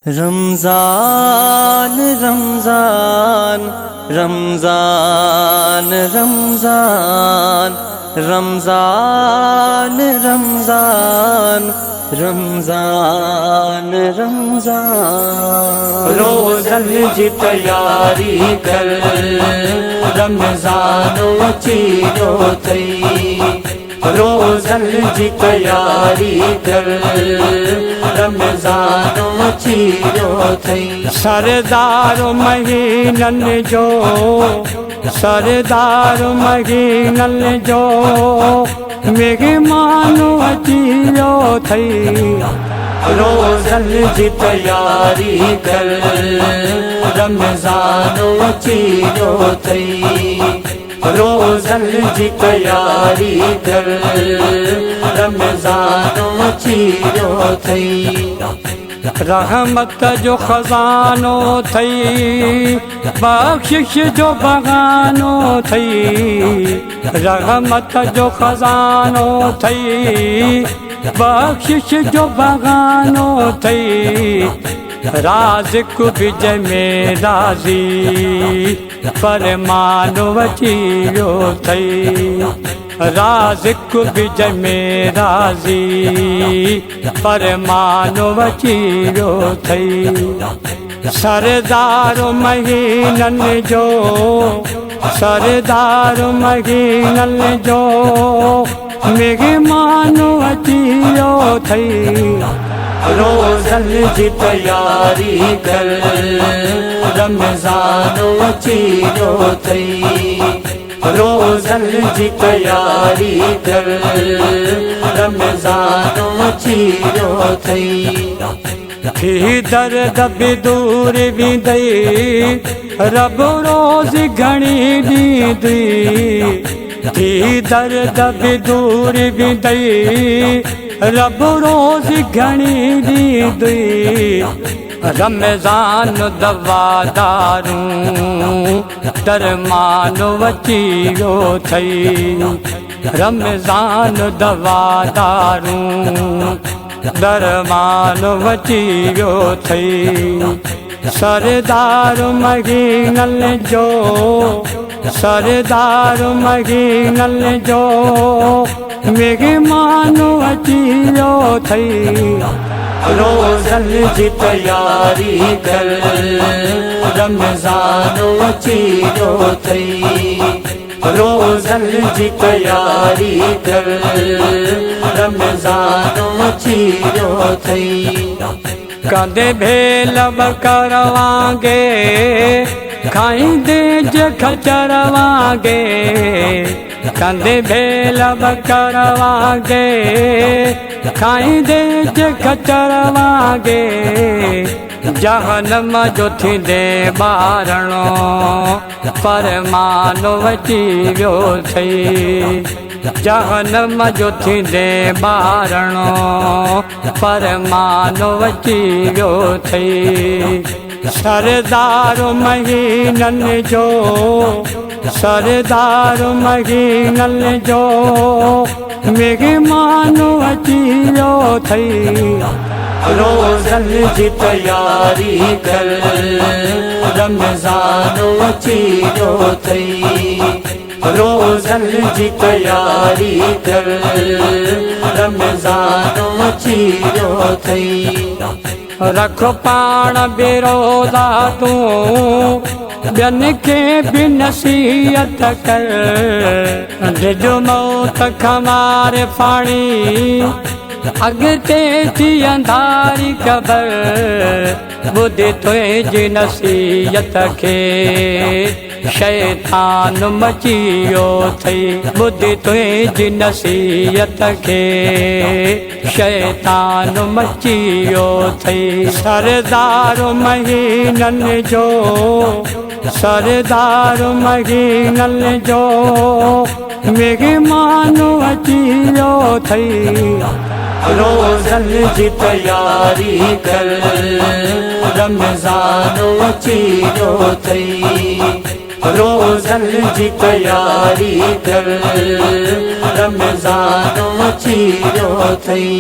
रमज़ान रमज़ान रमज़ान रमज़ान रमज़ान रमज़ान रमज़ान रमज़ान रोज़न जी तैयारी कर रमज़ान चीरो थई रोज़न जी तैयारी कर रमज़ान चीरो थई सरदार महीनन जो सरदार महीनन जो मेहमान अचियो थई रोज़न जी तैयारी कर रमज़ान चीरो थई रोज़न जी तैयारी कर रमज़ान चीरो थई रहमत जो खजानो थई बख्शिश जो बगानो थई रहमत जो खजानो थई बख्शिश जो बगानो थई राज़िक बिज में राज़ी फरमान वचीयो थई राज़िक बिज में राज़ी फरमान वचीयो थई सरदार महीनन जो सरदार महीनन जो मेहमान अचियो थई रोज़न जी तैयारी कर रमज़ान चीरो थई रोज़न जी तैयारी कर रमज़ान चीरो थई थी दर्द भी दूर भी दई रब रोज़ घणी ॾींदी थी दर्द भी दूर भी दई रब रोज़ घणी ॾींदी रमज़ान दवादारूं दरमान वचीयो थई रमज़ान दवादारूं दरमान वचीयो थई सरदार महीनन जो सरदार महीनन जो मेहमान अचियो थई रोज़न जी तैयारी कर रमज़ान चीरो थई रोज़न जी तैयारी कर रमज़ान चीरो थई कंदे भेल बकरवांगे खाईंदे खचरवांगे कंदे भेल बकरवांगे खाईंदे खचरवांगे जहन्नम जो थींदे ॿारणो फरमान वचीयो थई जहन्नम जो थींदे ॿारणो फरमान वचीयो थई सरदार महीनन जो सरदार महीनन जो मेहमान अचियो थई रोज़न जी तैयारी कर रमज़ान चीरो थई रोज़न जी तैयारी कर रमज़ान चीरो थई रख पाण बेरोज़ा तूं ॿियनि खे बि नसीहत कर ॾिज मौत खमारे फाणी अॻिते थी अंधारी क़बर ॿुधी तुंहिंजी नसीहत खे शैतान मचियो थई ॿुधी तुंहिंजी नसीहत खे शैतान मचियो थई सरदार महीनन जो सरदार महीनन जो मेहमान अचियो थई रोज़न जी तैयारी कर रमज़ान चीरो थई रोज़न जी तैयारी कर रमज़ान चीरो थई।